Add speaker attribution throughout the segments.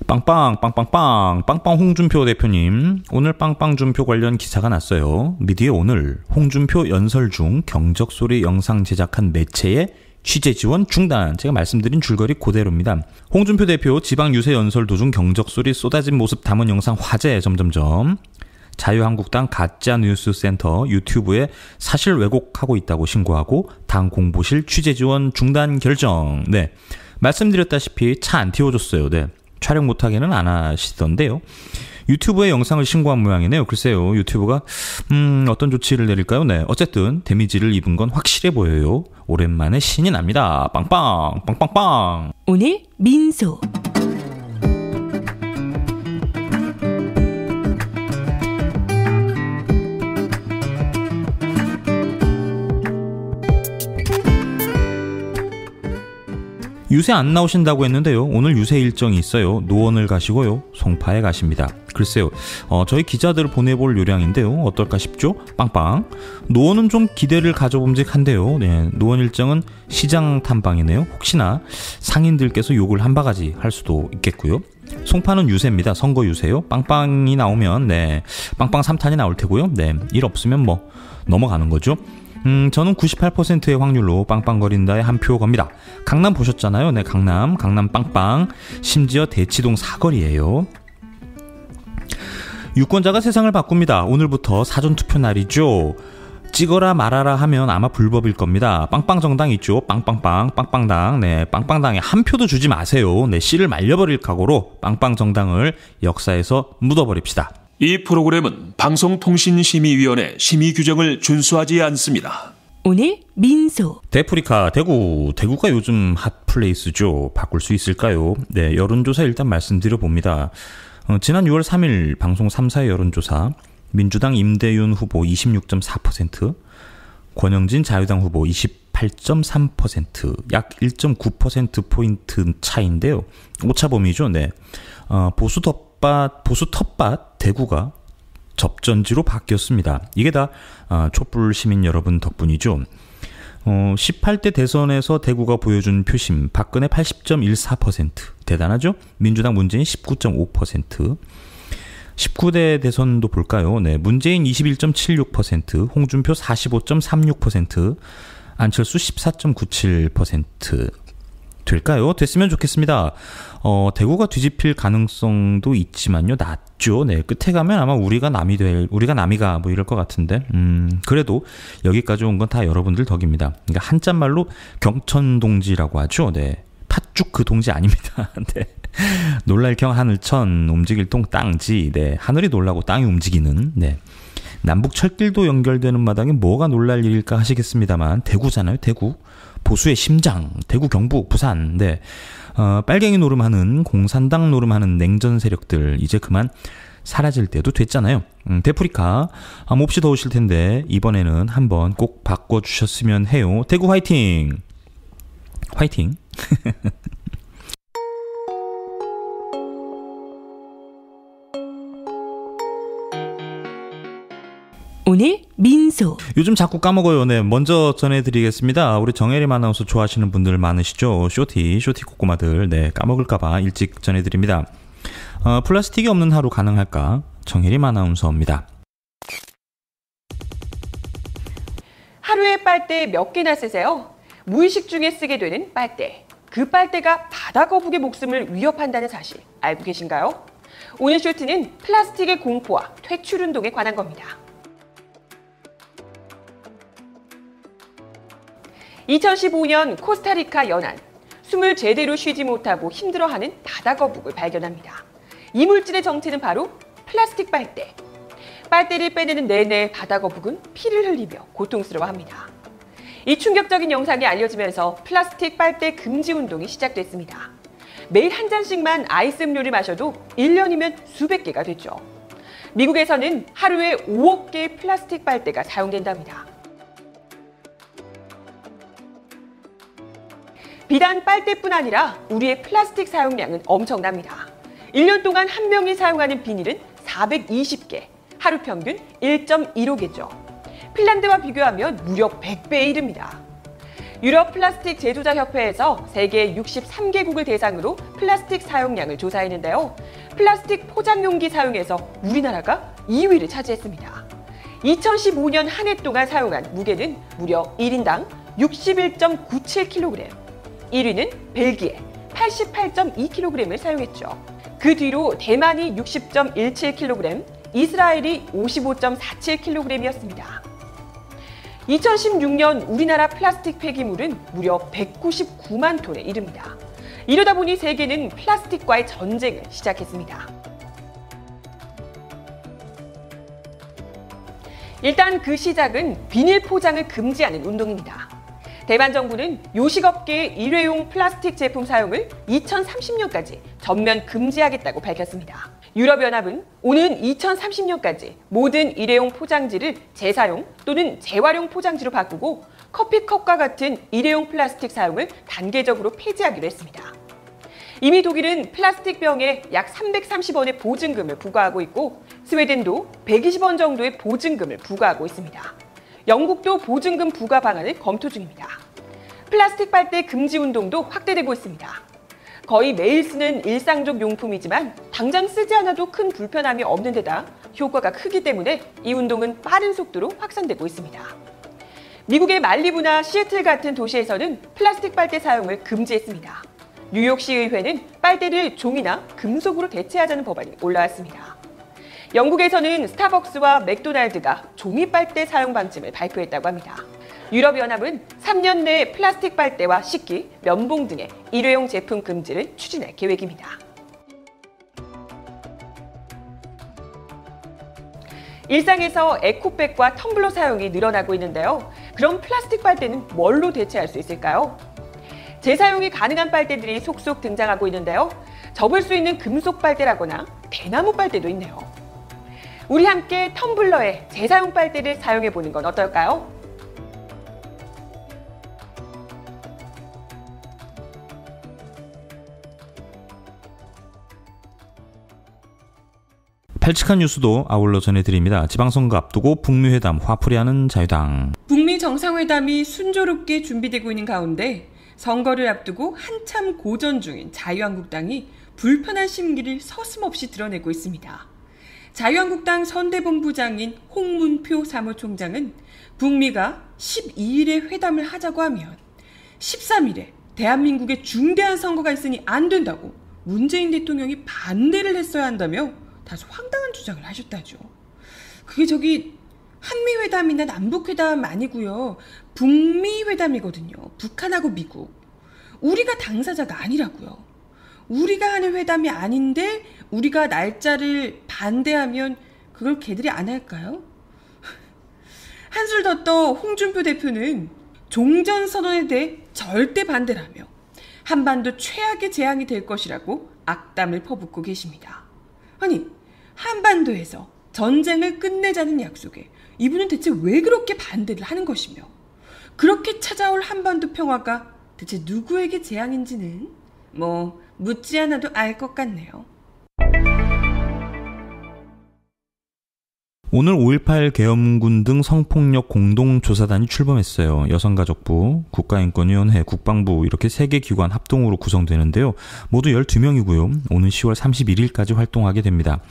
Speaker 1: 빵빵 홍준표 대표님, 오늘 빵빵준표 관련 기사가 났어요. 미디어 오늘 홍준표 연설 중 경적소리 영상 제작한 매체의 취재 지원 중단. 제가 말씀드린 줄거리 그대로입니다. 홍준표 대표 지방 유세 연설 도중 경적소리 쏟아진 모습 담은 영상 화제. 자유한국당 가짜뉴스센터 유튜브에 사실 왜곡하고 있다고 신고하고 당 공보실 취재 지원 중단 결정. 네, 말씀드렸다시피 차 안 띄워줬어요. 네, 촬영 못하게는 안 하시던데요. 유튜브에 영상을 신고한 모양이네요. 글쎄요, 유튜브가 어떤 조치를 내릴까요? 네, 어쨌든 데미지를 입은 건 확실해 보여요. 오랜만에 신이 납니다. 빵빵.
Speaker 2: 오늘 민소.
Speaker 1: 유세 안 나오신다고 했는데요. 오늘 유세 일정이 있어요. 노원을 가시고요. 송파에 가십니다. 글쎄요, 저희 기자들을 보내볼 요량인데요. 어떨까 싶죠? 빵빵. 노원은 좀 기대를 가져봄직한데요. 네, 노원 일정은 시장 탐방이네요. 혹시나 상인들께서 욕을 한 바가지 할 수도 있겠고요. 송파는 유세입니다. 선거 유세요. 빵빵이 나오면 네, 빵빵 3탄이 나올 테고요. 네, 일 없으면 뭐 넘어가는 거죠. 저는 98%의 확률로 빵빵거린다에 한 표 겁니다. 강남 보셨잖아요. 네, 강남 빵빵. 심지어 대치동 사거리예요. 유권자가 세상을 바꿉니다. 오늘부터 사전투표 날이죠. 찍어라 말아라 하면 아마 불법일 겁니다. 빵빵 정당 있죠. 빵빵당. 네, 빵빵당에 한 표도 주지 마세요. 네, 씨를 말려버릴 각오로 빵빵 정당을 역사에서 묻어버립시다.
Speaker 3: 이 프로그램은 방송통신심의위원회 심의 규정을 준수하지 않습니다.
Speaker 2: 오늘 민소.
Speaker 1: 데프리카 대구가 요즘 핫플레이스죠. 바꿀 수 있을까요? 네, 여론조사 일단 말씀드려 봅니다. 지난 6월 3일 방송 3사의 여론조사, 민주당 임대윤 후보 26.4%, 권영진 자유당 후보 28.3%, 약 1.9%포인트 차이인데요. 오차범위죠. 네, 보수 텃밭 대구가 접전지로 바뀌었습니다. 이게 다 촛불 시민 여러분 덕분이죠. 18대 대선에서 대구가 보여준 표심, 박근혜 80.14%, 대단하죠? 민주당 문재인 19.5%, 19대 대선도 볼까요? 네, 문재인 21.76%, 홍준표 45.36%, 안철수 14.97%. 될까요? 됐으면 좋겠습니다. 대구가 뒤집힐 가능성도 있지만요, 낮죠. 네, 끝에 가면 아마 우리가 남이가 뭐 이럴 것 같은데, 그래도 여기까지 온 건 다 여러분들 덕입니다. 그러니까 한자말로 경천동지라고 하죠. 네, 팥죽 그 동지 아닙니다. 네, 놀랄경 하늘천, 움직일 동 땅지. 네, 하늘이 놀라고 땅이 움직이는. 네, 남북 철길도 연결되는 마당에 뭐가 놀랄 일일까 하시겠습니다만, 대구잖아요. 대구. 보수의 심장, 대구, 경북, 부산. 네, 빨갱이 노름하는, 공산당 노름하는 냉전 세력들 이제 그만 사라질 때도 됐잖아요. 데프리카, 몹시 더우실 텐데 이번에는 한번 꼭 바꿔주셨으면 해요. 대구 화이팅! 화이팅!
Speaker 2: 오늘 민소.
Speaker 1: 요즘 자꾸 까먹어요. 네, 먼저 전해드리겠습니다. 우리 정혜림 아나운서 좋아하시는 분들 많으시죠? 쇼티 꼬꼬마들. 네, 까먹을까봐 일찍 전해드립니다. 플라스틱이 없는 하루 가능할까? 정혜림 아나운서입니다.
Speaker 4: 하루에 빨대 몇 개나 쓰세요? 무의식 중에 쓰게 되는 빨대. 그 빨대가 바다 거북의 목숨을 위협한다는 사실 알고 계신가요? 오늘 쇼트는 플라스틱의 공포와 퇴출 운동에 관한 겁니다. 2015년 코스타리카 연안, 숨을 제대로 쉬지 못하고 힘들어하는 바다 거북을 발견합니다. 이 물질의 정체는 바로 플라스틱 빨대. 빨대를 빼내는 내내 바다 거북은 피를 흘리며 고통스러워합니다. 이 충격적인 영상이 알려지면서 플라스틱 빨대 금지 운동이 시작됐습니다. 매일 한 잔씩만 아이스 음료를 마셔도 1년이면 수백 개가 됐죠. 미국에서는 하루에 5억 개의 플라스틱 빨대가 사용된답니다. 비단 빨대뿐 아니라 우리의 플라스틱 사용량은 엄청납니다. 1년 동안 한 명이 사용하는 비닐은 420개, 하루 평균 1.15개죠. 핀란드와 비교하면 무려 100배에 이릅니다. 유럽 플라스틱 제조자 협회에서 세계 63개국을 대상으로 플라스틱 사용량을 조사했는데요. 플라스틱 포장 용기 사용에서 우리나라가 2위를 차지했습니다. 2015년 한 해 동안 사용한 무게는 무려 1인당 61.97kg, 1위는 벨기에 88.2kg을 사용했죠. 그 뒤로 대만이 60.17kg, 이스라엘이 55.47kg이었습니다. 2016년 우리나라 플라스틱 폐기물은 무려 199만 톤에 이릅니다. 이러다 보니 세계는 플라스틱과의 전쟁을 시작했습니다. 일단 그 시작은 비닐 포장을 금지하는 운동입니다. 대만 정부는 요식업계의 일회용 플라스틱 제품 사용을 2030년까지 전면 금지하겠다고 밝혔습니다. 유럽연합은 오는 2030년까지 모든 일회용 포장지를 재사용 또는 재활용 포장지로 바꾸고 커피컵과 같은 일회용 플라스틱 사용을 단계적으로 폐지하기로 했습니다. 이미 독일은 플라스틱 병에 약 330원의 보증금을 부과하고 있고 스웨덴도 120원 정도의 보증금을 부과하고 있습니다. 영국도 보증금 부과 방안을 검토 중입니다. 플라스틱 빨대 금지 운동도 확대되고 있습니다. 거의 매일 쓰는 일상적 용품이지만 당장 쓰지 않아도 큰 불편함이 없는 데다 효과가 크기 때문에 이 운동은 빠른 속도로 확산되고 있습니다. 미국의 말리부나 시애틀 같은 도시에서는 플라스틱 빨대 사용을 금지했습니다. 뉴욕시 의회는 빨대를 종이나 금속으로 대체하자는 법안이 올라왔습니다. 영국에서는 스타벅스와 맥도날드가 종이 빨대 사용 방침을 발표했다고 합니다. 유럽연합은 3년 내에 플라스틱 빨대와 식기, 면봉 등의 일회용 제품 금지를 추진할 계획입니다. 일상에서 에코백과 텀블러 사용이 늘어나고 있는데요. 그럼 플라스틱 빨대는 뭘로 대체할 수 있을까요? 재사용이 가능한 빨대들이 속속 등장하고 있는데요. 접을 수 있는 금속 빨대라거나 대나무 빨대도 있네요. 우리 함께 텀블러에 재사용 빨대를 사용해보는 건 어떨까요?
Speaker 1: 발칙한 뉴스도 아울러 전해드립니다. 지방선거 앞두고 북미 회담 화풀이하는 자유당.
Speaker 4: 북미 정상회담이 순조롭게 준비되고 있는 가운데 선거를 앞두고 한참 고전 중인 자유한국당이 불편한 심기를 서슴없이 드러내고 있습니다. 자유한국당 선대본부장인 홍문표 사무총장은 북미가 12일에 회담을 하자고 하면 13일에 대한민국에 중대한 선거가 있으니 안 된다고 문재인 대통령이 반대를 했어야 한다며 다소 황당한 주장을 하셨다죠. 그게 한미회담이나 남북회담 아니고요. 북미회담이거든요. 북한하고 미국. 우리가 당사자가 아니라고요. 우리가 하는 회담이 아닌데 우리가 날짜를 반대하면 그걸 걔들이 안 할까요? 한술 더 떠 홍준표 대표는 종전선언에 대해 절대 반대라며 한반도 최악의 재앙이 될 것이라고 악담을 퍼붓고 계십니다. 아니, 한반도에서 전쟁을 끝내자는 약속에 이분은 대체 왜 그렇게 반대를 하는 것이며 그렇게 찾아올 한반도 평화가 대체 누구에게 재앙인지는 묻지 않아도 알 것 같네요.
Speaker 1: 오늘 5.18 계엄군 등 성폭력 공동조사단이 출범했어요. 여성가족부, 국가인권위원회, 국방부 이렇게 3개 기관 합동으로 구성되는데요. 모두 12명이고요. 오는 10월 31일까지 활동하게 됩니다.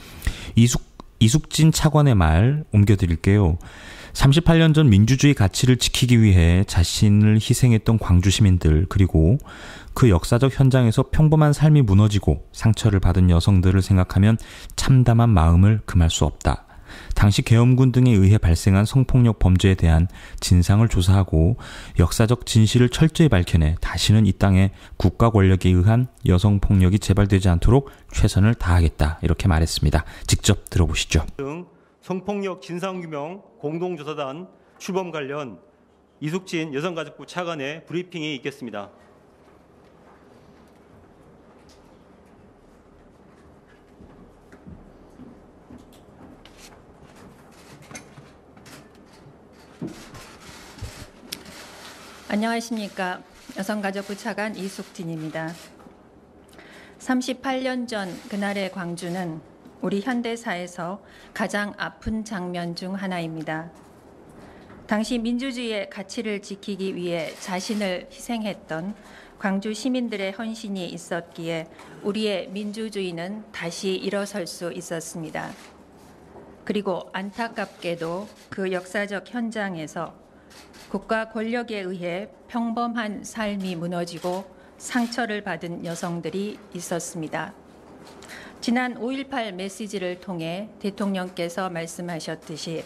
Speaker 1: 이숙진 차관의 말 옮겨드릴게요. 38년 전 민주주의 가치를 지키기 위해 자신을 희생했던 광주 시민들 그리고 그 역사적 현장에서 평범한 삶이 무너지고 상처를 받은 여성들을 생각하면 참담한 마음을 금할 수 없다. 당시 계엄군 등에 의해 발생한 성폭력 범죄에 대한 진상을 조사하고 역사적 진실을 철저히 밝혀내 다시는 이 땅에 국가 권력에 의한 여성폭력이 재발되지 않도록 최선을 다하겠다. 이렇게 말했습니다. 직접 들어보시죠.
Speaker 5: 성폭력 진상규명 공동조사단 출범 관련 이숙진 여성가족부 차관의 브리핑이 있겠습니다.
Speaker 6: 안녕하십니까. 여성가족부 차관 이숙진입니다. 38년 전 그날의 광주는 우리 현대사에서 가장 아픈 장면 중 하나입니다. 당시 민주주의의 가치를 지키기 위해 자신을 희생했던 광주 시민들의 헌신이 있었기에 우리의 민주주의는 다시 일어설 수 있었습니다. 그리고 안타깝게도 그 역사적 현장에서 국가 권력에 의해 평범한 삶이 무너지고 상처를 받은 여성들이 있었습니다. 지난 5.18 메시지를 통해 대통령께서 말씀하셨듯이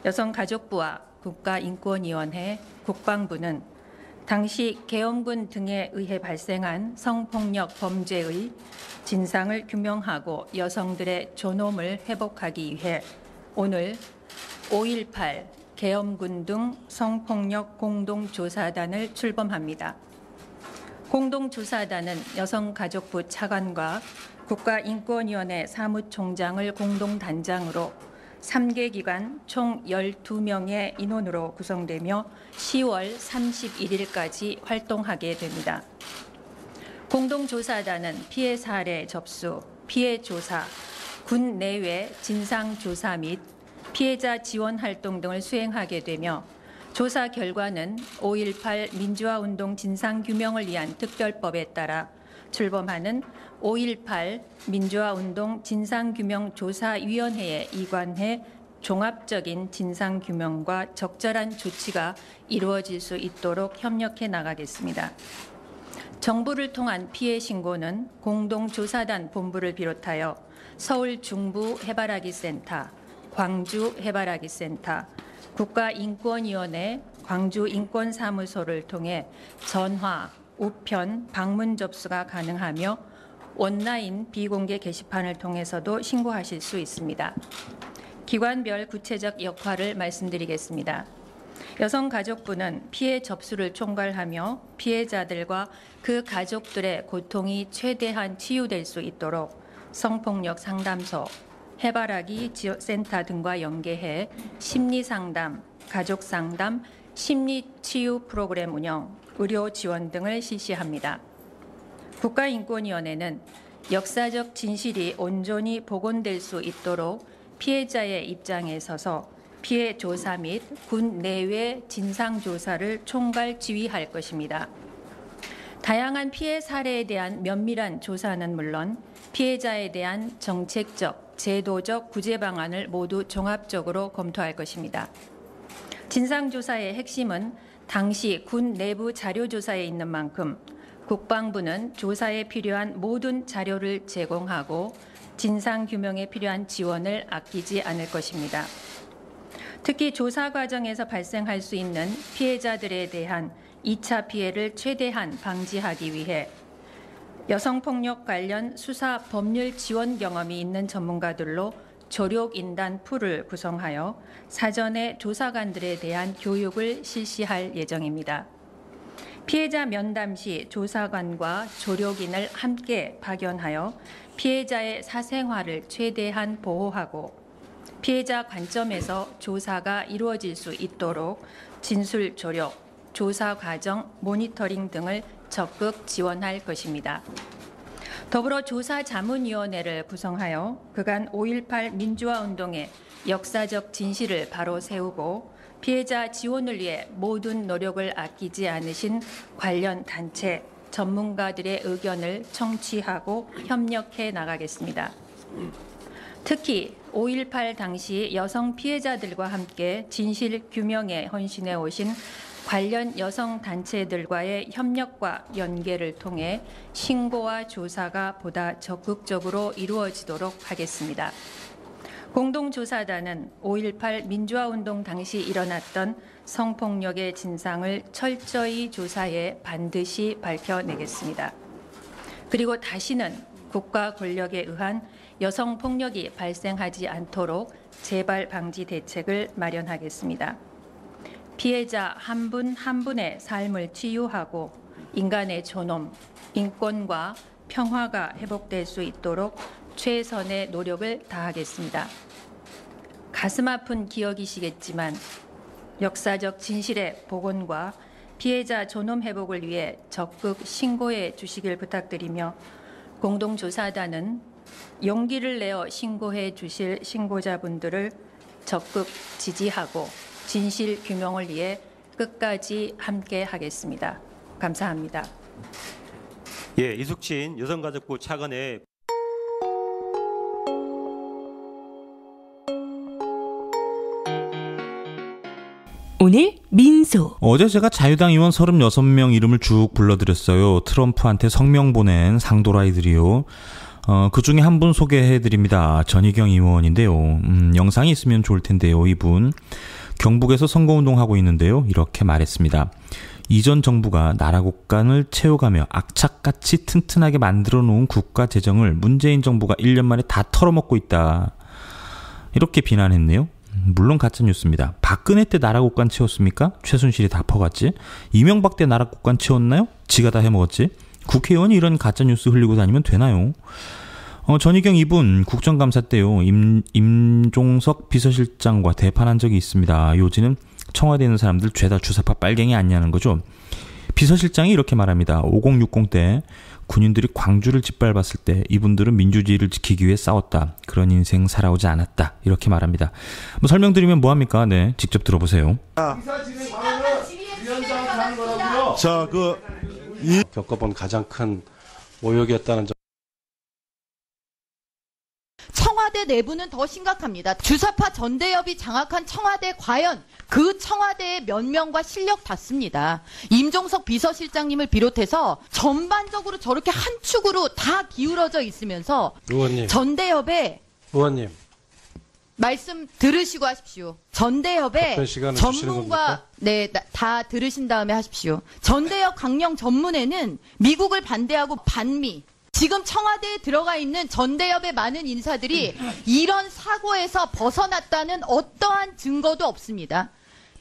Speaker 6: 여성가족부와 국가인권위원회, 국방부는 당시 계엄군 등에 의해 발생한 성폭력 범죄의 진상을 규명하고 여성들의 존엄을 회복하기 위해 오늘 5.18 계엄군 등 성폭력 공동조사단을 출범합니다. 공동조사단은 여성가족부 차관과 국가인권위원회 사무총장을 공동단장으로 3개 기관 총 12명의 인원으로 구성되며 10월 31일까지 활동하게 됩니다. 공동조사단은 피해 사례 접수, 피해 조사, 군 내외 진상조사 및 피해자 지원 활동 등을 수행하게 되며 조사 결과는 5.18 민주화운동 진상규명을 위한 특별법에 따라 출범하는 5.18 민주화운동 진상규명조사위원회에 이관해 종합적인 진상규명과 적절한 조치가 이루어질 수 있도록 협력해 나가겠습니다. 정부를 통한 피해 신고는 공동조사단 본부를 비롯하여 서울 중부 해바라기 센터, 광주 해바라기 센터, 국가인권위원회 광주인권사무소를 통해 전화, 우편, 방문 접수가 가능하며 온라인 비공개 게시판을 통해서도 신고하실 수 있습니다. 기관별 구체적 역할을 말씀드리겠습니다. 여성가족부는 피해 접수를 총괄하며 피해자들과 그 가족들의 고통이 최대한 치유될 수 있도록 성폭력 상담소, 해바라기 지역센터 등과 연계해 심리상담, 가족상담, 심리치유 프로그램 운영, 의료 지원 등을 실시합니다. 국가인권위원회는 역사적 진실이 온전히 복원될 수 있도록 피해자의 입장에 서서 피해 조사 및 군 내외 진상조사를 총괄 지휘할 것입니다. 다양한 피해 사례에 대한 면밀한 조사는 물론 피해자에 대한 정책적, 제도적 구제 방안을 모두 종합적으로 검토할 것입니다. 진상조사의 핵심은 당시 군 내부 자료조사에 있는 만큼 국방부는 조사에 필요한 모든 자료를 제공하고 진상규명에 필요한 지원을 아끼지 않을 것입니다. 특히 조사 과정에서 발생할 수 있는 피해자들에 대한 2차 피해를 최대한 방지하기 위해 여성폭력 관련 수사 법률 지원 경험이 있는 전문가들로 조력인단 풀을 구성하여 사전에 조사관들에 대한 교육을 실시할 예정입니다. 피해자 면담 시 조사관과 조력인을 함께 파견하여 피해자의 사생활을 최대한 보호하고 피해자 관점에서 조사가 이루어질 수 있도록 진술 조력, 조사 과정, 모니터링 등을 적극 지원할 것입니다. 더불어 조사자문위원회를 구성하여 그간 5.18 민주화운동의 역사적 진실을 바로 세우고 피해자 지원을 위해 모든 노력을 아끼지 않으신 관련 단체, 전문가들의 의견을 청취하고 협력해 나가겠습니다. 특히 5.18 당시 여성 피해자들과 함께 진실 규명에 헌신해 오신 관련 여성 단체들과의 협력과 연계를 통해 신고와 조사가 보다 적극적으로 이루어지도록 하겠습니다. 공동조사단은 5.18 민주화운동 당시 일어났던 성폭력의 진상을 철저히 조사해 반드시 밝혀내겠습니다. 그리고 다시는 국가 권력에 의한 여성폭력이 발생하지 않도록 재발 방지 대책을 마련하겠습니다. 피해자 한 분 한 분의 삶을 치유하고 인간의 존엄, 인권과 평화가 회복될 수 있도록 최선의 노력을 다하겠습니다. 가슴 아픈 기억이시겠지만 역사적 진실의 복원과 피해자 존엄 회복을 위해 적극 신고해 주시길 부탁드리며 공동조사단은 용기를 내어 신고해 주실 신고자분들을 적극 지지하고 진실 규명을 위해 끝까지 함께 하겠습니다. 감사합니다.
Speaker 5: 예, 이숙진 여성가족부 차관의
Speaker 2: 오늘 민소.
Speaker 1: 어제 제가 자유당 의원 36명 이름을 쭉 불러드렸어요. 트럼프한테 성명 보낸 상도라이들이요. 그 중에 한 분 소개해드립니다. 전희경 의원인데요. 영상이 있으면 좋을 텐데요. 이분 경북에서 선거운동하고 있는데요. 이렇게 말했습니다. 이전 정부가 나라 국간을 채워가며 악착같이 튼튼하게 만들어 놓은 국가 재정을 문재인 정부가 1년 만에 다 털어먹고 있다. 이렇게 비난했네요. 물론 가짜뉴스입니다. 박근혜 때 나라 국간 채웠습니까? 최순실이 다 퍼갔지. 이명박 때 나라 국간 채웠나요? 지가 다 해먹었지. 국회의원이 이런 가짜뉴스 흘리고 다니면 되나요? 전희경 이분 국정감사 때요. 임종석 비서실장과 대판한 적이 있습니다. 요지는 청와대에 있는 사람들 죄다 주사파 빨갱이 아니냐는 거죠. 비서실장이 이렇게 말합니다. 5060 때 군인들이 광주를 짓밟았을 때 이분들은 민주주의를 지키기 위해 싸웠다. 그런 인생 살아오지 않았다. 이렇게 말합니다. 뭐 설명드리면 뭐합니까? 네, 직접 들어보세요.
Speaker 7: 자, 겪어본 가장 큰 모욕이었다는 점.
Speaker 8: 청와대 내부는 더 심각합니다. 주사파 전대협이 장악한 청와대 과연 그 청와대의 면면과 실력 닿습니다. 임종석 비서실장님을 비롯해서 전반적으로 저렇게 한 축으로 다 기울어져 있으면서
Speaker 7: 의원님.
Speaker 8: 전대협의
Speaker 7: 의원님.
Speaker 8: 말씀 들으시고 하십시오. 전대협의 전문가 다 들으신 다음에 하십시오. 전대협 강령 전문회는 미국을 반대하고 반미 지금 청와대에 들어가 있는 전대협의 많은 인사들이 이런 사고에서 벗어났다는 어떠한 증거도 없습니다.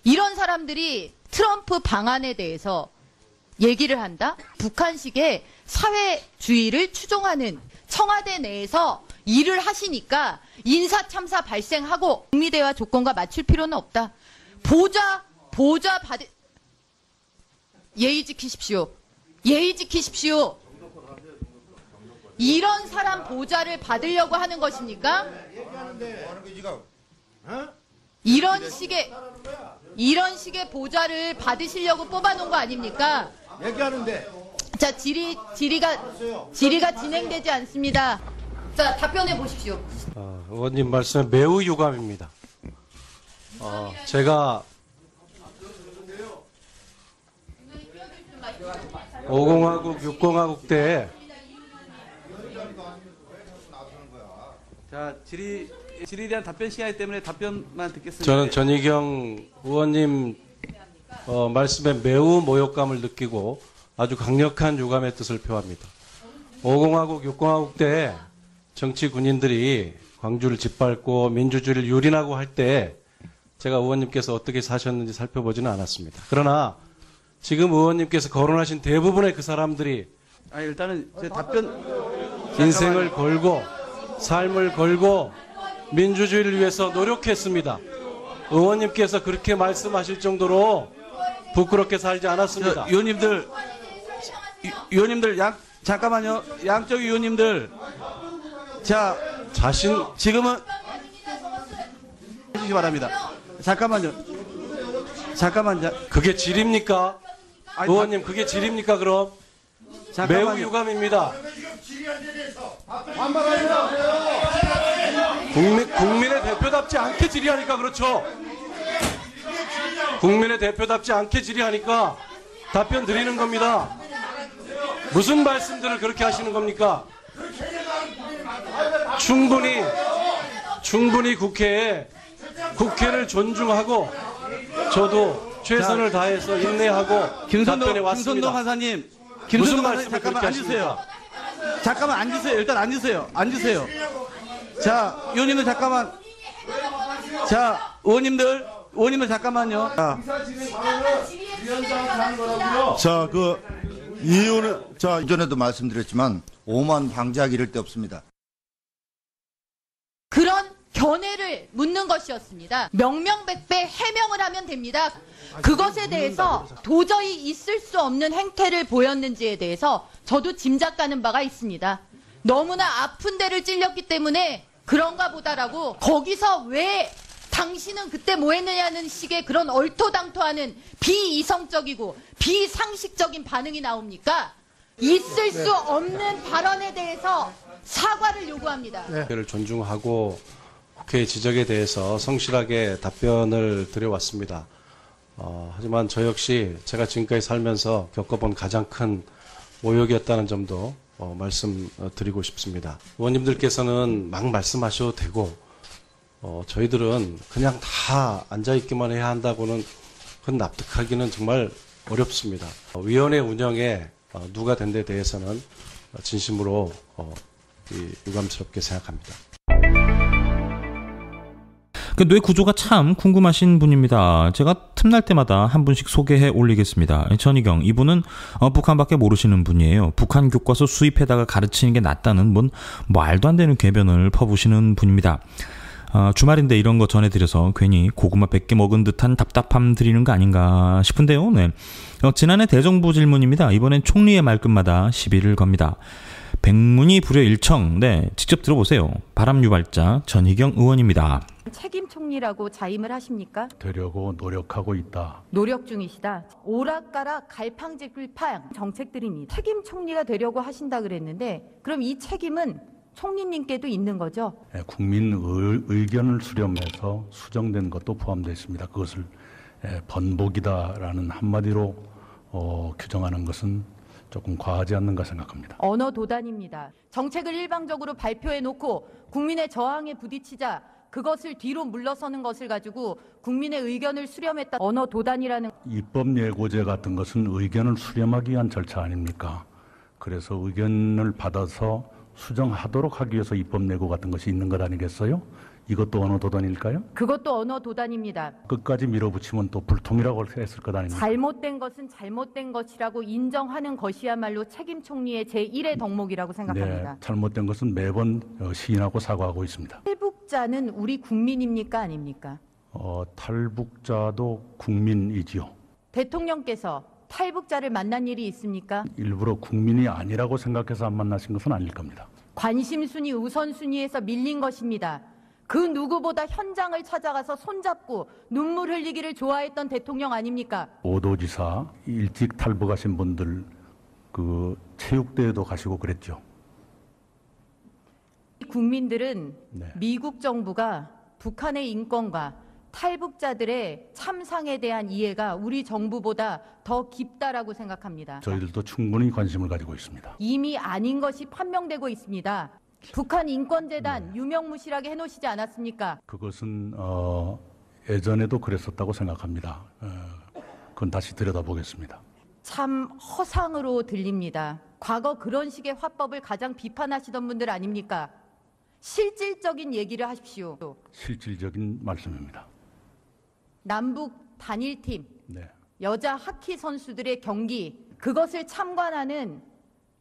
Speaker 8: 이런 사람들이 트럼프 방안에 대해서 얘기를 한다? 북한식의 사회주의를 추종하는 청와대 내에서 일을 하시니까 인사참사 발생하고 북미대화 조건과 맞출 필요는 없다. 보좌 받으 예의 지키십시오. 예의 지키십시오. 이런 사람 보좌를 받으려고 하는 것입니까? 이런 식의 보좌를 받으시려고 뽑아놓은 거 아닙니까? 자, 질의가 진행되지 않습니다. 자, 답변해 보십시오.
Speaker 7: 의원님 말씀에 매우 유감입니다. 제가 50하국, 60하국 때
Speaker 9: 자, 질의에 대한 답변 시간이기 때문에 답변만 듣겠습니다.
Speaker 7: 저는 전희경 의원님 말씀에 매우 모욕감을 느끼고 아주 강력한 유감의 뜻을 표합니다. 50하국, 60하국 때 정치 군인들이 광주를 짓밟고 민주주의를 유린하고 할 때 제가 의원님께서 어떻게 사셨는지 살펴보지는 않았습니다. 그러나 지금 의원님께서 거론하신 대부분의 그 사람들이
Speaker 9: 일단은 제 답변
Speaker 7: 인생을 걸고 삶을 걸고 민주주의를 위해서 노력했습니다. 의원님께서 그렇게 말씀하실 정도로 부끄럽게 살지 않았습니다.
Speaker 9: 의원님들 잠깐만요. 양쪽 의원님들 지금은 해주시기 바랍니다. 잠깐만요.
Speaker 7: 그게 질입니까? 의원님 그게 질입니까 그럼? 매우 유감입니다. 국민의 대표답지 않게 질의하니까 그렇죠. 국민의 대표답지 않게 질의하니까 답변 드리는 겁니다. 무슨 말씀들을 그렇게 하시는 겁니까? 충분히 국회를 존중하고 저도 최선을 다해서 인내하고 답변해 왔습니다.
Speaker 9: 김선동 간사님,
Speaker 7: 무슨 말씀을
Speaker 9: 잠깐만
Speaker 7: 그렇게
Speaker 9: 앉으세요.
Speaker 7: 하십니까?
Speaker 9: 잠깐만 앉으세요. 일단 앉으세요. 자, 의원님들 잠깐만. 자, 의원님들 잠깐만요.
Speaker 10: 이유는 이전에도 말씀드렸지만 오만 방지하기 이럴 데 없습니다.
Speaker 8: 그런 견해를 묻는 것이었습니다. 명명백백 해명을 하면 됩니다. 그것에 대해서 도저히 있을 수 없는 행태를 보였는지에 대해서 저도 짐작가는 바가 있습니다. 너무나 아픈 데를 찔렸기 때문에 그런가 보다라고 거기서 왜 당신은 그때 뭐 했느냐는 식의 그런 얼토당토하는 비이성적이고 비상식적인 반응이 나옵니까? 있을 수 없는 발언에 대해서 사과를 요구합니다.
Speaker 7: 국회를 존중하고 국회의 지적에 대해서 성실하게 답변을 드려왔습니다. 하지만 저 역시 제가 지금까지 살면서 겪어본 가장 큰 모욕이었다는 점도 말씀드리고 싶습니다. 의원님들께서는 막 말씀하셔도 되고 저희들은 그냥 다 앉아있기만 해야 한다고는 그건 납득하기는 정말 어렵습니다. 위원회 운영에 누가 된 데 대해서는 진심으로 유감스럽게 생각합니다.
Speaker 1: 뇌 구조가 참 궁금하신 분입니다. 제가 틈날 때마다 한 분씩 소개해 올리겠습니다. 전희경, 이분은 북한밖에 모르시는 분이에요. 북한 교과서 수입해다가 가르치는 게 낫다는 뭔 말도 안 되는 궤변을 퍼부시는 분입니다. 주말인데 이런 거 전해드려서 괜히 고구마 100개 먹은 듯한 답답함 드리는 거 아닌가 싶은데요. 네. 지난해 대정부 질문입니다. 이번엔 총리의 말끝마다 시비를 겁니다. 백문이 불여일청. 네, 직접 들어보세요. 바람 유발자 전희경 의원입니다.
Speaker 8: 책임 총리라고 자임을 하십니까?
Speaker 11: 되려고 노력하고 있다.
Speaker 8: 노력 중이시다. 오락가락 갈팡질팡 정책들입니다. 책임 총리가 되려고 하신다 그랬는데 그럼 이 책임은 총리님께도 있는 거죠?
Speaker 11: 국민 의견을 수렴해서 수정된 것도 포함되어 있습니다. 그것을 번복이다라는 한마디로 규정하는 것은 조금 과하지 않는가 생각합니다.
Speaker 8: 언어 도단입니다. 정책을 일방적으로 발표해놓고 국민의 저항에 부딪히자 그것을 뒤로 물러서는 것을 가지고 국민의 의견을 수렴했다. 언어 도단이라는.
Speaker 11: 입법 예고제 같은 것은 의견을 수렴하기 위한 절차 아닙니까? 그래서 의견을 받아서 수정하도록 하기 위해서 입법 예고 같은 것이 있는 것 아니겠어요? 이것도 언어 도단일까요?
Speaker 8: 그것도 언어 도단입니다.
Speaker 11: 끝까지 밀어붙이면 또 불통이라고 했을 것 아닙니까?
Speaker 8: 잘못된 것은 잘못된 것이라고 인정하는 것이야말로 책임 총리의 제1의 덕목이라고 생각합니다.
Speaker 11: 네, 잘못된 것은 매번 시인하고 사과하고 있습니다.
Speaker 8: 탈북자는 우리 국민입니까 아닙니까?
Speaker 11: 탈북자도 국민이지요.
Speaker 8: 대통령께서 탈북자를 만난 일이 있습니까?
Speaker 11: 일부러 국민이 아니라고 생각해서 안 만나신 것은 아닐 겁니다.
Speaker 8: 관심순위 우선순위에서 밀린 것입니다. 그 누구보다 현장을 찾아가서 손잡고 눈물 흘리기를 좋아했던 대통령 아닙니까?
Speaker 11: 오도지사 일찍 탈북하신 분들 그 체육대회도 가시고 그랬죠.
Speaker 8: 국민들은 미국 정부가 북한의 인권과 탈북자들의 참상에 대한 이해가 우리 정부보다 더 깊다라고 생각합니다.
Speaker 11: 저희들도 충분히 관심을 가지고 있습니다.
Speaker 8: 이미 아닌 것이 판명되고 있습니다. 북한 인권재단 유명무실하게 해놓으시지 않았습니까?
Speaker 11: 그것은 예전에도 그랬었다고 생각합니다. 그건 다시 들여다보겠습니다.
Speaker 8: 참 허상으로 들립니다. 과거 그런 식의 화법을 가장 비판하시던 분들 아닙니까? 실질적인 얘기를 하십시오.
Speaker 11: 실질적인 말씀입니다.
Speaker 8: 남북 단일팀, 여자 하키 선수들의 경기, 그것을 참관하는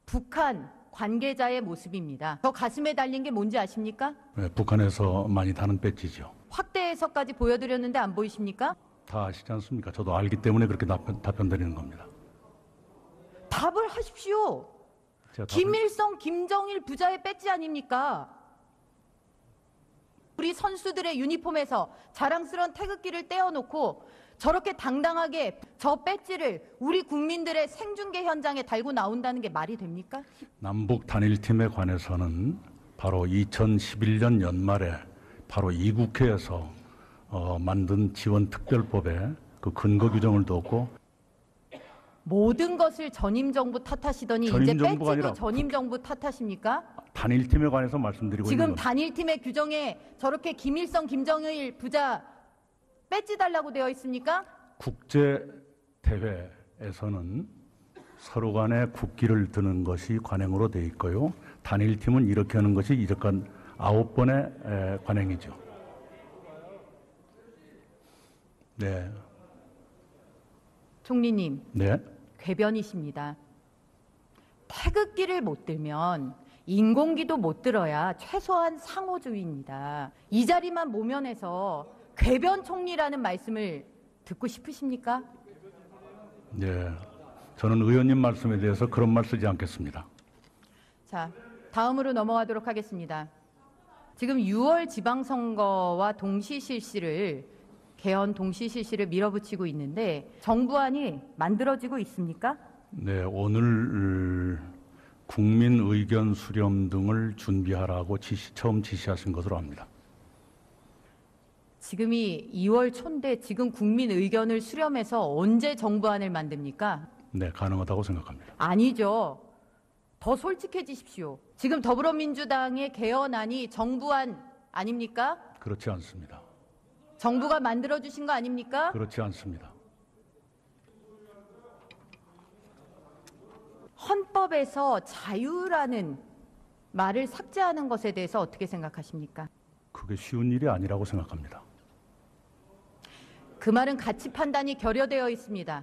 Speaker 8: 북한 관계자의 모습입니다. 저 가슴에 달린 게 뭔지 아십니까?
Speaker 11: 북한에서 많이 다는 배지죠.
Speaker 8: 확대해서까지 보여드렸는데 안 보이십니까?
Speaker 11: 다 아시지 않습니까? 저도 알기 때문에 그렇게 답변 드리는 겁니다.
Speaker 8: 답을 하십시오. 김일성, 김정일 부자의 배지 아닙니까? 우리 선수들의 유니폼에서 자랑스러운 태극기를 떼어놓고 저렇게 당당하게 저 배지를 우리 국민들의 생중계 현장에 달고 나온다는 게 말이 됩니까?
Speaker 11: 남북 단일팀에 관해서는 바로 2011년 연말에 바로 이 국회에서 만든 지원특별법에 그 근거 규정을 뒀고
Speaker 8: 모든 것을 전임 정부 탓하시더니 이제 배지도 전임 정부 탓하십니까?
Speaker 11: 단일팀에 관해서 말씀드리고
Speaker 8: 지금
Speaker 11: 있는
Speaker 8: 단일팀의 규정에 저렇게 김일성, 김정일 부자 배지 달라고 되어 있습니까?
Speaker 11: 국제 대회에서는 서로 간에 국기를 드는 것이 관행으로 되어 있고요. 단일팀은 이렇게 하는 것이 이적한 9번의 관행이죠. 네.
Speaker 8: 총리님.
Speaker 11: 네.
Speaker 8: 궤변이십니다. 태극기를 못 들면 인공기도 못 들어야 최소한 상호주의입니다. 이 자리만 모면해서 궤변 총리라는 말씀을 듣고 싶으십니까?
Speaker 11: 네, 저는 의원님 말씀에 대해서 그런 말 쓰지 않겠습니다.
Speaker 8: 자, 다음으로 넘어가도록 하겠습니다. 지금 6월 지방선거와 동시 실시를 개헌 동시 실시를 밀어붙이고 있는데 정부안이 만들어지고 있습니까?
Speaker 11: 네, 오늘 국민 의견 수렴 등을 준비하라고 처음 지시하신 것으로 압니다.
Speaker 8: 지금이 2월 초인데 지금 국민 의견을 수렴해서 언제 정부안을 만듭니까?
Speaker 11: 네, 가능하다고 생각합니다.
Speaker 8: 아니죠. 더 솔직해지십시오. 지금 더불어민주당의 개헌안이 정부안 아닙니까?
Speaker 11: 그렇지 않습니다.
Speaker 8: 정부가 만들어주신 거 아닙니까?
Speaker 11: 그렇지 않습니다.
Speaker 8: 헌법에서 자유라는 말을 삭제하는 것에 대해서 어떻게 생각하십니까?
Speaker 11: 그게 쉬운 일이 아니라고 생각합니다.
Speaker 8: 그 말은 가치 판단이 결여되어 있습니다.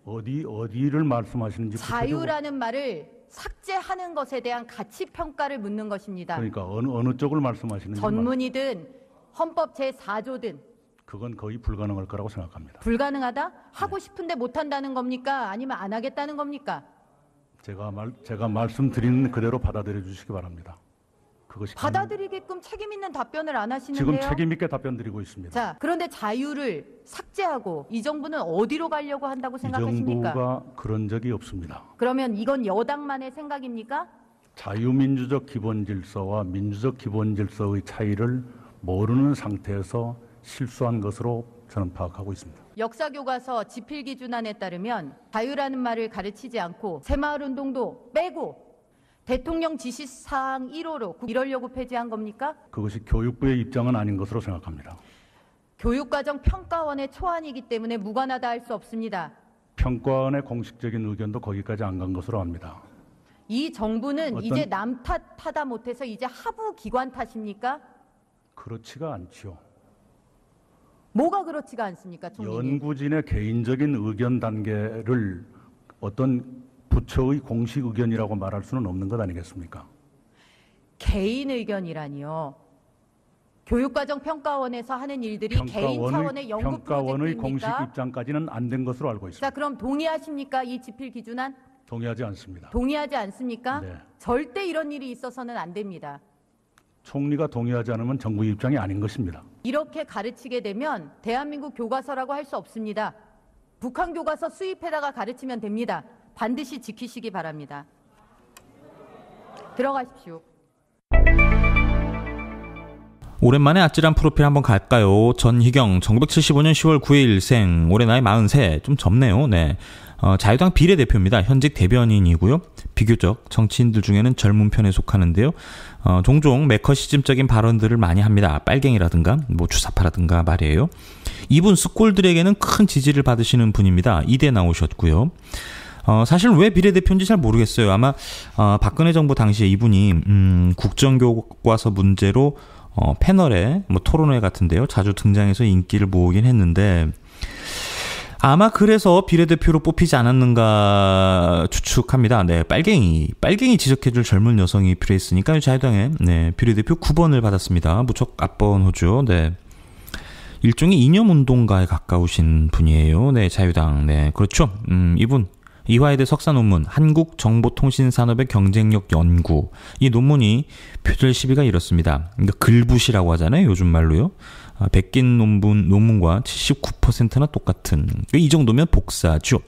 Speaker 11: 어디를 말씀하시는지
Speaker 8: 자유라는 말을 삭제하는 것에 대한 가치 평가를 묻는 것입니다.
Speaker 11: 그러니까 어느 쪽을 말씀하시는지
Speaker 8: 전문이든 헌법 제4조든
Speaker 11: 그건 거의 불가능할 거라고 생각합니다.
Speaker 8: 불가능하다? 하고 싶은데 못 한다는 겁니까? 아니면 안 하겠다는 겁니까?
Speaker 11: 제가 말씀드린 그대로 받아들여 주시기 바랍니다. 그것이
Speaker 8: 받아들이게끔 책임 있는 답변을 안 하시는데요.
Speaker 11: 지금 책임 있게 답변 드리고 있습니다.
Speaker 8: 자, 그런데 자유를 삭제하고 이 정부는 어디로 가려고 한다고 생각하십니까?
Speaker 11: 이 정부가 그런 적이 없습니다.
Speaker 8: 그러면 이건 여당만의 생각입니까?
Speaker 11: 자유민주적 기본질서와 민주적 기본질서의 차이를 모르는 상태에서 실수한 것으로 저는 파악하고 있습니다.
Speaker 8: 역사교과서 지필기준안에 따르면 자유라는 말을 가르치지 않고 새마을운동도 빼고 대통령 지시사항 1호로 이러려고 폐지한 겁니까?
Speaker 11: 그것이 교육부의 입장은 아닌 것으로 생각합니다.
Speaker 8: 교육과정 평가원의 초안이기 때문에 무관하다 할 수 없습니다.
Speaker 11: 평가원의 공식적인 의견도 거기까지 안 간 것으로 압니다.
Speaker 8: 이 정부는 이제 남 탓하다 못해서 이제 하부 기관 탓입니까?
Speaker 11: 그렇지가 않지요.
Speaker 8: 뭐가 그렇지가 않습니까, 총리님?
Speaker 11: 연구진의 개인적인 의견 단계를 어떤 부처의 공식 의견이라고 말할 수는 없는 것 아니겠습니까?
Speaker 8: 개인 의견이라니요. 교육과정 평가원에서 하는 일들이 개인 차원의 연구
Speaker 11: 평가원의
Speaker 8: 프로젝트입니까?
Speaker 11: 공식 입장까지는 안 된 것으로 알고 있습니다.
Speaker 8: 자, 그럼 동의하십니까? 이 지필 기준안?
Speaker 11: 동의하지 않습니다.
Speaker 8: 동의하지 않습니까?
Speaker 11: 네.
Speaker 8: 절대 이런 일이 있어서는 안 됩니다.
Speaker 11: 총리가 동의하지 않으면 정부 입장이 아닌 것입니다.
Speaker 8: 이렇게 가르치게 되면 대한민국 교과서라고 할 수 없습니다. 북한 교과서 수입해다가 가르치면 됩니다. 반드시 지키시기 바랍니다. 들어가십시오.
Speaker 1: 오랜만에 아찔한 프로필 한번 갈까요? 전희경, 1975년 10월 9일생, 올해 나이 43, 좀 젊네요. 네. 자유당 비례대표입니다. 현직 대변인이고요. 비교적 정치인들 중에는 젊은 편에 속하는데요. 종종 메커시즘적인 발언들을 많이 합니다. 빨갱이라든가 뭐 주사파라든가 말이에요. 이분 스콜들에게는 큰 지지를 받으시는 분입니다. 이대 나오셨고요. 사실 왜 비례대표인지 잘 모르겠어요. 아마 박근혜 정부 당시에 이분이 국정교과서 문제로 패널에 뭐 토론회 같은데요. 자주 등장해서 인기를 모으긴 했는데 아마 그래서 비례대표로 뽑히지 않았는가 추측합니다. 네, 빨갱이 지적해줄 젊은 여성이 필요했으니까 자유당에 네, 비례대표 9번을 받았습니다. 무척 앞번호죠. 네. 일종의 이념운동가에 가까우신 분이에요. 네, 자유당. 네, 그렇죠. 이분. 이화여대 석사 논문 한국정보통신산업의 경쟁력 연구. 이 논문이 표절 시비가 이렇습니다. 그러니까 글붓이라고 하잖아요. 요즘 말로요. 100개 논문과 79%나 똑같은. 이 정도면 복사죠.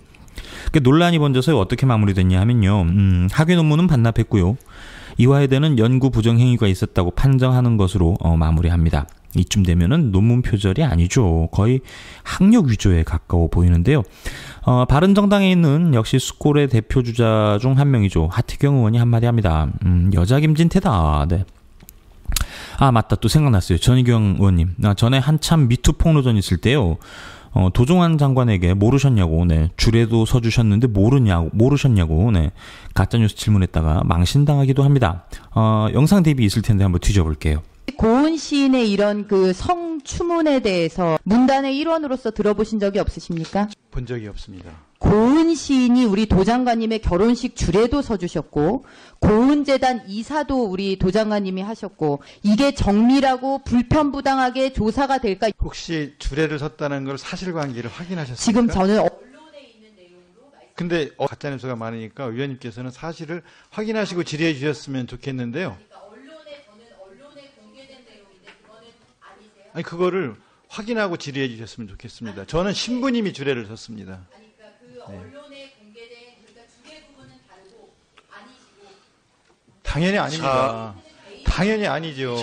Speaker 1: 논란이 번져서 어떻게 마무리됐냐 하면요. 학위 논문은 반납했고요. 이화여대는 연구 부정 행위가 있었다고 판정하는 것으로 마무리합니다. 이쯤 되면은 논문 표절이 아니죠. 거의 학력 위조에 가까워 보이는데요. 바른정당에 있는 역시 스콜의 대표 주자 중 한 명이죠. 하태경 의원이 한마디 합니다. 여자 김진태다. 네. 아, 맞다. 또 생각났어요. 전희경 의원님. 전에 한참 미투 폭로전 있을 때요. 도종환 장관에게 모르셨냐고, 네. 줄에도 서주셨는데 모르셨냐고, 네. 가짜뉴스 질문했다가 망신당하기도 합니다. 영상 대비 있을 텐데 한번 뒤져볼게요.
Speaker 8: 고은 시인의 이런 그 성추문에 대해서 문단의 일원으로서 들어보신 적이 없으십니까?
Speaker 12: 본 적이 없습니다.
Speaker 8: 고은 시인이 우리 도장관님의 결혼식 줄에도 서주셨고 고은재단 이사도 우리 도장관님이 하셨고 이게 정밀하고 불편부당하게 조사가 될까?
Speaker 12: 혹시 줄에를 섰다는 걸 사실관계를 확인하셨습니까?
Speaker 8: 지금 저는
Speaker 12: 언론에 있는 내용으로 근데 가짜뉴스가 많으니까 의원님께서는 사실을 확인하시고 질의해 주셨으면 좋겠는데요. 아니 그거를 확인하고 질의해 주셨으면 좋겠습니다. 저는 신부님이 주례를 섰습니다. 언론에 공개된 그러니까 주례 부분은 다르고 아니시고 당연히 아닙니다. 당연히 아니죠.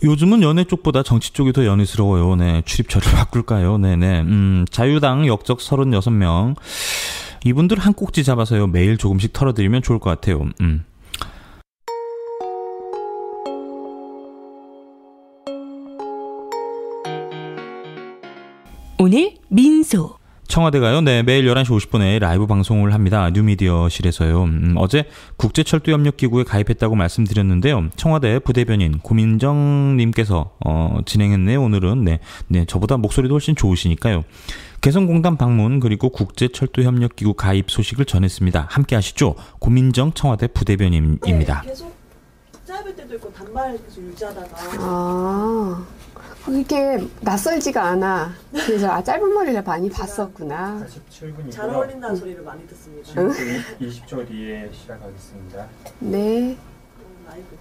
Speaker 1: 요즘은 연예 쪽보다 정치 쪽이 더 연애스러워요. 네, 출입처를 바꿀까요? 네네. 자유당 역적 36명. 이분들 한 꼭지 잡아서요. 매일 조금씩 털어드리면 좋을 것 같아요.
Speaker 2: 오늘 민소.
Speaker 1: 청와대가요, 네, 매일 11시 50분에 라이브 방송을 합니다. 뉴미디어실에서요. 어제 국제철도협력기구에 가입했다고 말씀드렸는데요. 청와대 부대변인 고민정님께서 진행했네요. 오늘은 네, 저보다 목소리도 훨씬 좋으시니까요. 개성공단 방문 그리고 국제철도협력기구 가입 소식을 전했습니다. 함께 하시죠. 고민정 청와대 부대변인입니다.
Speaker 13: 네, 계속 짧을 때도 있고 단발 계속 유지하다가.
Speaker 14: 이게 낯설지가 않아. 그래서 짧은 머리를 많이 봤었구나.
Speaker 13: 47분이고요. 잘 어울린다는 소리를 많이 듣습니다.
Speaker 15: 20초 뒤에 시작하겠습니다.
Speaker 14: 네.
Speaker 13: 라이브.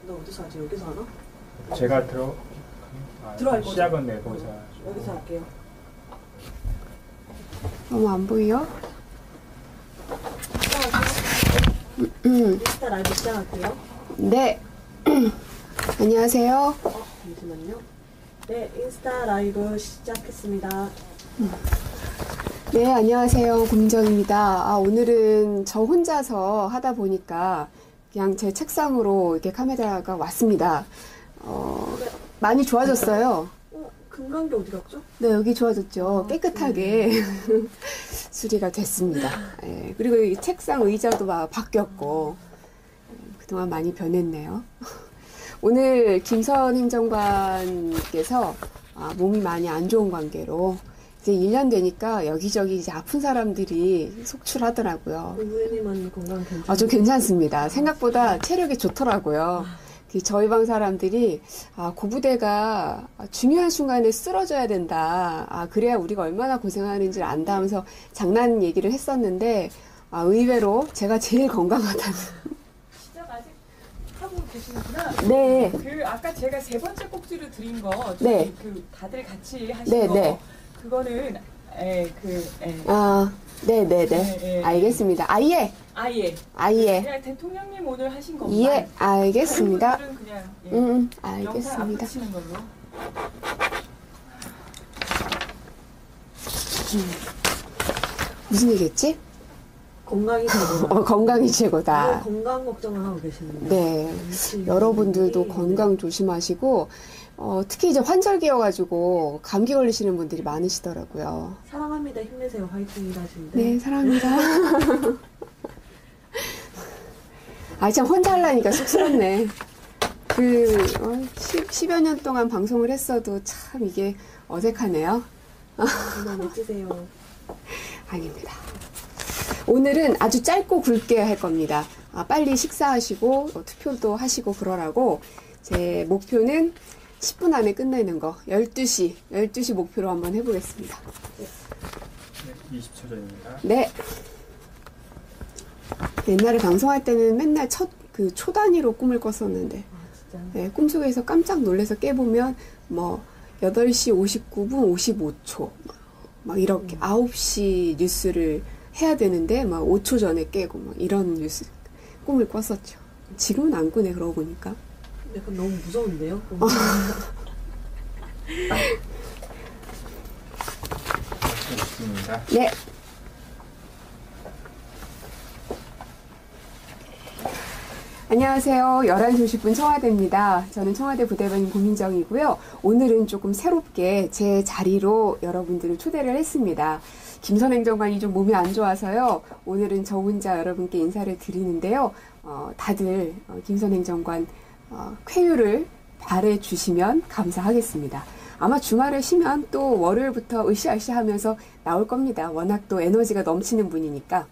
Speaker 13: 너 어디서 하지? 여기서 하나?
Speaker 15: 제가
Speaker 13: 들어갈 거죠?
Speaker 15: 시작은 네, 거기서
Speaker 13: 여기서 할게요.
Speaker 14: 너무 안 보여?
Speaker 13: 인스타 라이브 시작할게요.
Speaker 14: 네. 안녕하세요.
Speaker 13: 잠시만요. 네, 인스타 라이브 시작했습니다.
Speaker 14: 네, 안녕하세요. 고민정입니다. 오늘은 저 혼자서 하다 보니까 그냥 제 책상으로 이렇게 카메라가 왔습니다. 많이 좋아졌어요.
Speaker 13: 금강기 어디 갔죠?
Speaker 14: 네, 여기 좋아졌죠. 깨끗하게 수리가 됐습니다. 네, 그리고 이 책상 의자도 막 바뀌었고 그동안 많이 변했네요. 오늘 김선 행정관께서 몸이 많이 안 좋은 관계로 이제 1년 되니까 여기저기 이제 아픈 사람들이 속출하더라고요.
Speaker 13: 의원님은 건강 괜찮아요?
Speaker 14: 좀 괜찮습니다. 생각보다 체력이 좋더라고요. 저희 방 사람들이 고부대가 중요한 순간에 쓰러져야 된다. 그래야 우리가 얼마나 고생하는지를 안다 하면서 장난 얘기를 했었는데 의외로 제가 제일 건강하다는.
Speaker 4: 하고 계시는구나.
Speaker 14: 네.
Speaker 4: 그 아까 제가 세 번째 꼭지를 드린 거,
Speaker 14: 네.
Speaker 4: 그 다들 같이 하신
Speaker 14: 네,
Speaker 4: 거,
Speaker 14: 네.
Speaker 4: 그거는
Speaker 14: 네네네. 알겠습니다. 아예.
Speaker 4: 그냥 대통령님 오늘 하신 것만.
Speaker 14: 예, 알겠습니다.
Speaker 4: 다른 분들은 그냥
Speaker 14: 알겠습니다.
Speaker 4: 영상 안 붙이는 걸로.
Speaker 14: 무슨 얘기했지?
Speaker 13: 건강이 최고다.
Speaker 14: 건강이 최고다.
Speaker 13: 건강 걱정을 하고 계시는데.
Speaker 14: 네. 여러분들도 건강 조심하시고, 특히 이제 환절기여가지고 감기 걸리시는 분들이 많으시더라고요.
Speaker 13: 사랑합니다. 힘내세요. 화이팅이다 하시는데.
Speaker 14: 네, 사랑합니다. 참 혼자 하려니까 쑥스럽네. 10여 년 동안 방송을 했어도 참 이게 어색하네요.
Speaker 13: 너무 멋지세요.
Speaker 14: 아닙니다. 오늘은 아주 짧고 굵게 할 겁니다. 빨리 식사하시고 투표도 하시고 그러라고 제 목표는 10분 안에 끝내는 거 12시 목표로 한번 해보겠습니다.
Speaker 15: 네, 20초 전입니다.
Speaker 14: 네. 옛날에 방송할 때는 맨날 초 단위로 꿈을 꿨었는데 네, 꿈속에서 깜짝 놀라서 깨보면 8시 59분 55초 막 이렇게 9시 뉴스를 해야 되는데 5초 전에 깨고 이런 뉴스 꿈을 꿨었죠. 지금은 안 꾸네 그러고 보니까.
Speaker 13: 약간 너무 무서운데요?
Speaker 14: 네. 안녕하세요. 11시 50분 청와대입니다. 저는 청와대 부대변인 고민정이고요. 오늘은 조금 새롭게 제 자리로 여러분들을 초대를 했습니다. 김선 행정관이 좀 몸이 안 좋아서요. 오늘은 저 혼자 여러분께 인사를 드리는데요. 다들 김선 행정관 쾌유를 바래 주시면 감사하겠습니다. 아마 주말에 쉬면 또 월요일부터 으쌰으쌰 하면서 나올 겁니다. 워낙 또 에너지가 넘치는 분이니까.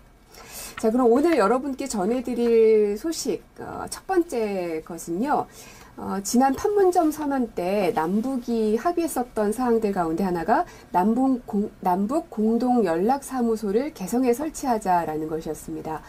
Speaker 14: 자, 그럼 오늘 여러분께 전해드릴 소식 첫 번째 것은요. 지난 판문점 선언 때 남북이 합의했었던 사항들 가운데 하나가 남북 공동 연락사무소를 개성에 설치하자라는 것이었습니다.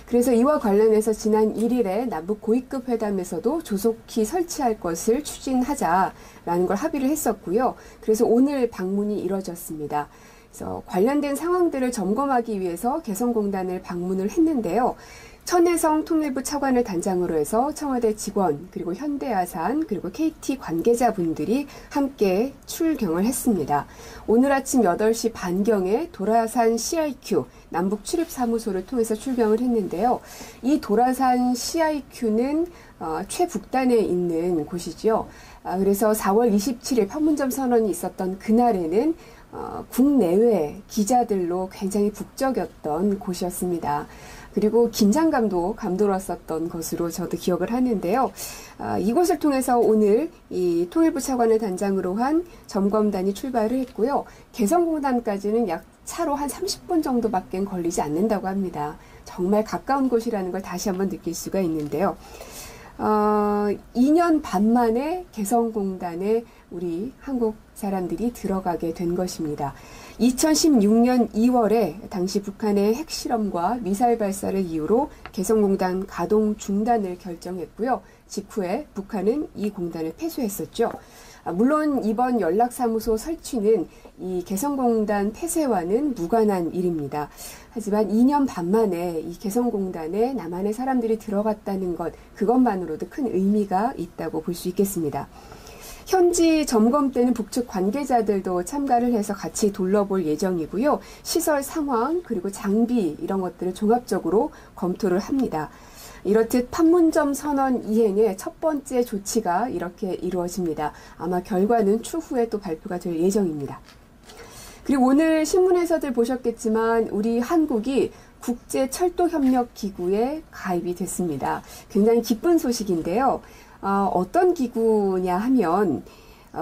Speaker 14: 그래서 이와 관련해서 지난 1일에 남북 고위급 회담에서도 조속히 설치할 것을 추진하자라는 걸 합의를 했었고요. 그래서 오늘 방문이 이뤄졌습니다. 그래서 관련된 상황들을 점검하기 위해서 개성공단을 방문을 했는데요. 천혜성 통일부 차관을 단장으로 해서 청와대 직원, 그리고 현대아산, 그리고 KT 관계자분들이 함께 출경을 했습니다. 오늘 아침 8시 반경에 도라산 CIQ, 남북 출입사무소를 통해서 출경을 했는데요. 이 도라산 CIQ는 최북단에 있는 곳이죠. 그래서 4월 27일 판문점 선언이 있었던 그날에는 국내외 기자들로 굉장히 북적였던 곳이었습니다. 그리고 긴장감도 감돌았었던 것으로 저도 기억을 하는데요. 이곳을 통해서 오늘 이 통일부 차관을 단장으로 한 점검단이 출발을 했고요. 개성공단까지는 약 차로 한 30분 정도밖에 걸리지 않는다고 합니다. 정말 가까운 곳이라는 걸 다시 한번 느낄 수가 있는데요. 2년 반 만에 개성공단에 우리 한국 사람들이 들어가게 된 것입니다. 2016년 2월에 당시 북한의 핵실험과 미사일 발사를 이유로 개성공단 가동 중단을 결정했고요. 직후에 북한은 이 공단을 폐쇄했었죠. 물론 이번 연락사무소 설치는 이 개성공단 폐쇄와는 무관한 일입니다. 하지만 2년 반 만에 이 개성공단에 남한의 사람들이 들어갔다는 것, 그것만으로도 큰 의미가 있다고 볼 수 있겠습니다. 현지 점검 때는 북측 관계자들도 참가를 해서 같이 둘러볼 예정이고요. 시설 상황 그리고 장비 이런 것들을 종합적으로 검토를 합니다. 이렇듯 판문점 선언 이행의 첫 번째 조치가 이렇게 이루어집니다. 아마 결과는 추후에 또 발표가 될 예정입니다. 그리고 오늘 신문에서들 보셨겠지만 우리 한국이 국제철도협력기구에 가입이 됐습니다. 굉장히 기쁜 소식인데요. 어떤 기구냐 하면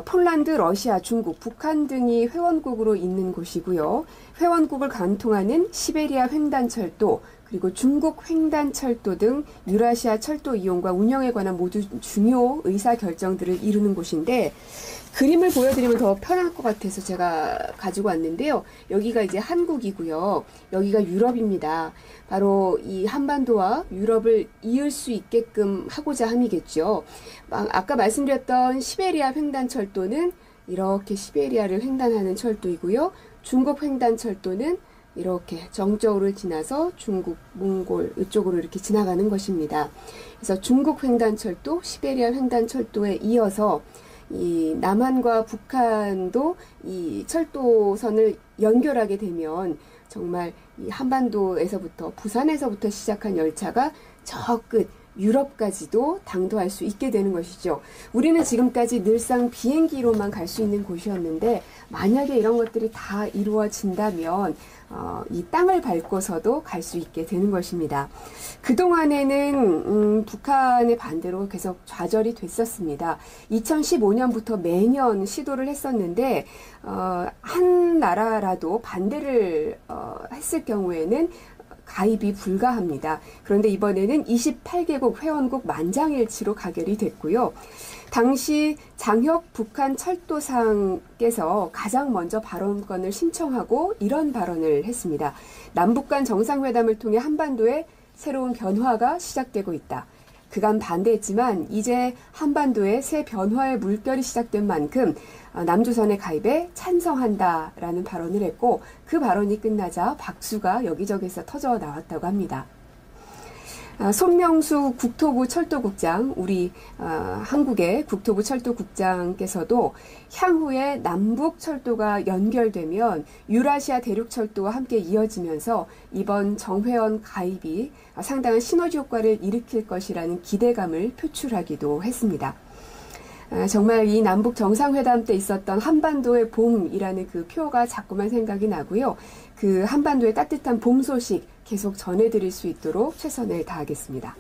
Speaker 14: 폴란드, 러시아, 중국, 북한 등이 회원국으로 있는 곳이고요. 회원국을 관통하는 시베리아 횡단철도, 그리고 중국 횡단철도 등 유라시아 철도 이용과 운영에 관한 모두 중요 의사결정들을 이루는 곳인데 그림을 보여드리면 더 편할 것 같아서 제가 가지고 왔는데요. 여기가 이제 한국이고요. 여기가 유럽입니다. 바로 이 한반도와 유럽을 이을 수 있게끔 하고자 함이겠죠. 아까 말씀드렸던 시베리아 횡단철도는 이렇게 시베리아를 횡단하는 철도이고요. 중국 횡단철도는 이렇게 정저우를 지나서 중국, 몽골 이쪽으로 이렇게 지나가는 것입니다. 그래서 중국 횡단철도, 시베리아 횡단철도에 이어서 이 남한과 북한도 이 철도선을 연결하게 되면 정말 이 한반도에서부터 부산에서부터 시작한 열차가 저 끝 유럽까지도 당도할 수 있게 되는 것이죠. 우리는 지금까지 늘상 비행기로만 갈 수 있는 곳이었는데 만약에 이런 것들이 다 이루어진다면 이 땅을 밟고서도 갈 수 있게 되는 것입니다. 그동안에는 북한의 반대로 계속 좌절이 됐었습니다. 2015년부터 매년 시도를 했었는데 한 나라라도 반대를 했을 경우에는 가입이 불가합니다. 그런데 이번에는 28개국 회원국 만장일치로 가결이 됐고요. 당시 장혁 북한 철도상께서 가장 먼저 발언권을 신청하고 이런 발언을 했습니다. 남북 간 정상회담을 통해 한반도에 새로운 변화가 시작되고 있다. 그간 반대했지만 이제 한반도에 새 변화의 물결이 시작된 만큼 남조선의 가입에 찬성한다라는 발언을 했고 그 발언이 끝나자 박수가 여기저기서 터져 나왔다고 합니다. 손명수 국토부 철도국장, 우리 한국의 국토부 철도국장께서도 향후에 남북 철도가 연결되면 유라시아 대륙철도와 함께 이어지면서 이번 정회원 가입이 상당한 시너지 효과를 일으킬 것이라는 기대감을 표출하기도 했습니다. 정말 이 남북 정상회담 때 있었던 한반도의 봄이라는 그 표가 자꾸만 생각이 나고요. 그 한반도의 따뜻한 봄 소식 계속 전해드릴 수 있도록 최선을 다하겠습니다.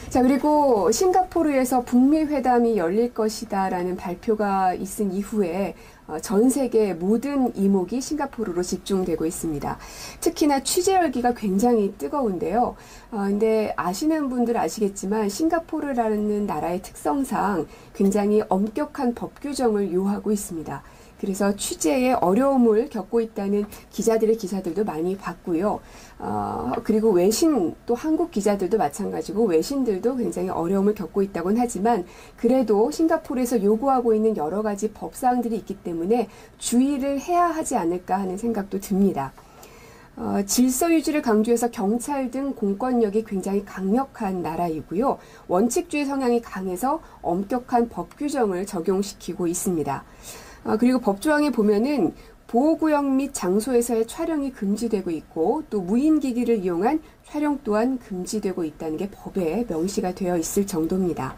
Speaker 14: 자, 그리고 싱가포르에서 북미 회담이 열릴 것이다라는 발표가 있은 이후에 전 세계 모든 이목이 싱가포르로 집중되고 있습니다. 특히나 취재 열기가 굉장히 뜨거운데요. 근데 아시는 분들 아시겠지만 싱가포르라는 나라의 특성상 굉장히 엄격한 법 규정을 요하고 있습니다. 그래서 취재에 어려움을 겪고 있다는 기자들의 기사들도 많이 봤고요. 그리고 외신, 또 한국 기자들도 마찬가지고 외신들도 굉장히 어려움을 겪고 있다고는 하지만 그래도 싱가포르에서 요구하고 있는 여러 가지 법사항들이 있기 때문에 주의를 해야 하지 않을까 하는 생각도 듭니다. 질서 유지를 강조해서 경찰 등 공권력이 굉장히 강력한 나라이고요. 원칙주의 성향이 강해서 엄격한 법 규정을 적용시키고 있습니다. 그리고 법조항에 보면은 보호구역 및 장소에서의 촬영이 금지되고 있고 또 무인기기를 이용한 촬영 또한 금지되고 있다는 게 법에 명시가 되어 있을 정도입니다.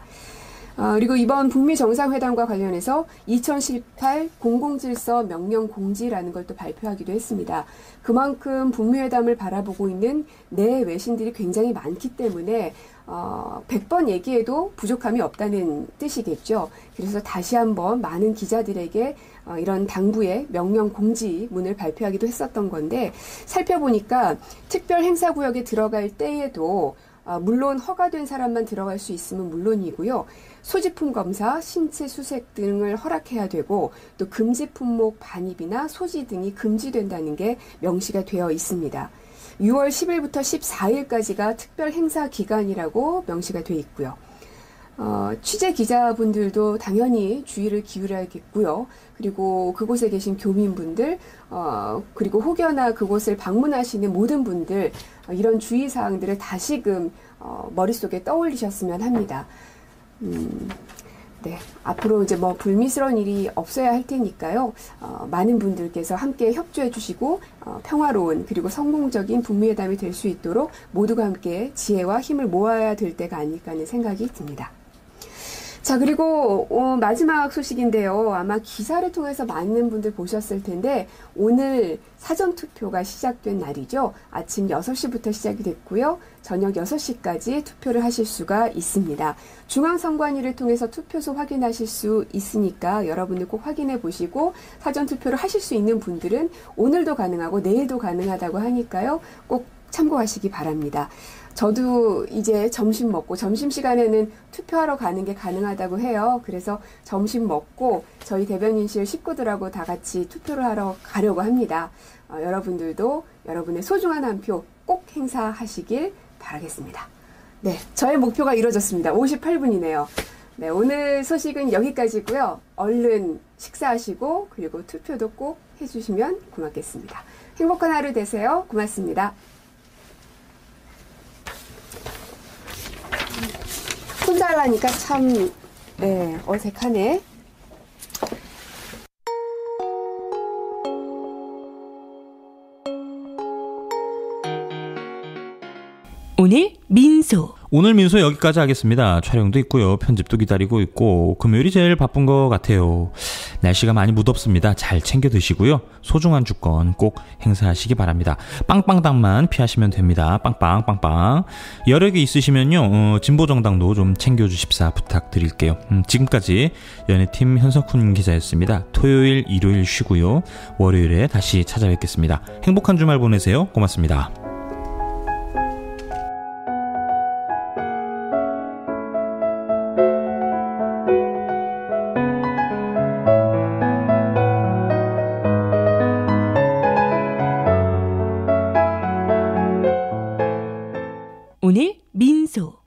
Speaker 14: 그리고 이번 북미 정상회담과 관련해서 2018 공공질서 명령 공지라는 걸 또 발표하기도 했습니다. 그만큼 북미 회담을 바라보고 있는 내 외신들이 굉장히 많기 때문에 100번 얘기해도 부족함이 없다는 뜻이겠죠. 그래서 다시 한번 많은 기자들에게 이런 당부의 명령 공지문을 발표하기도 했었던 건데 살펴보니까 특별 행사구역에 들어갈 때에도 물론 허가된 사람만 들어갈 수 있으면 물론이고요. 소지품 검사, 신체 수색 등을 허락해야 되고 또 금지 품목 반입이나 소지 등이 금지된다는 게 명시가 되어 있습니다. 6월 10일부터 14일까지가 특별 행사 기간이라고 명시가 되어 있고요. 취재 기자분들도 당연히 주의를 기울여야겠고요. 그리고 그곳에 계신 교민분들, 그리고 혹여나 그곳을 방문하시는 모든 분들 이런 주의사항들을 다시금 머릿속에 떠올리셨으면 합니다. 네, 앞으로 이제 뭐 불미스러운 일이 없어야 할 테니까요. 많은 분들께서 함께 협조해 주시고 평화로운 그리고 성공적인 북미 회담이 될 수 있도록 모두가 함께 지혜와 힘을 모아야 될 때가 아닐까 하는 생각이 듭니다. 자, 그리고 마지막 소식인데요. 아마 기사를 통해서 많은 분들 보셨을 텐데 오늘 사전투표가 시작된 날이죠. 아침 6시부터 시작이 됐고요. 저녁 6시까지 투표를 하실 수가 있습니다. 중앙선관위를 통해서 투표소 확인하실 수 있으니까 여러분들 꼭 확인해 보시고 사전투표를 하실 수 있는 분들은 오늘도 가능하고 내일도 가능하다고 하니까요. 꼭 참고하시기 바랍니다. 저도 이제 점심 먹고 점심시간에는 투표하러 가는 게 가능하다고 해요. 그래서 점심 먹고 저희 대변인실 식구들하고 다 같이 투표를 하러 가려고 합니다. 여러분들도 여러분의 소중한 한 표 꼭 행사하시길 바라겠습니다. 네, 저의 목표가 이루어졌습니다. 58분이네요. 네, 오늘 소식은 여기까지고요. 얼른 식사하시고 그리고 투표도 꼭 해주시면 고맙겠습니다. 행복한 하루 되세요. 고맙습니다. 혼자 하려니까 참 어색하네.
Speaker 2: 오늘 민소.
Speaker 1: 오늘 민소 여기까지 하겠습니다. 촬영도 있고요. 편집도 기다리고 있고 금요일이 제일 바쁜 것 같아요. 날씨가 많이 무덥습니다. 잘 챙겨 드시고요. 소중한 주권 꼭 행사하시기 바랍니다. 빵빵당만 피하시면 됩니다. 빵빵빵빵. 여력이 있으시면요. 진보정당도 좀 챙겨주십사 부탁드릴게요. 지금까지 연예팀 현석훈 기자였습니다. 토요일, 일요일 쉬고요. 월요일에 다시 찾아뵙겠습니다. 행복한 주말 보내세요. 고맙습니다.
Speaker 2: 오늘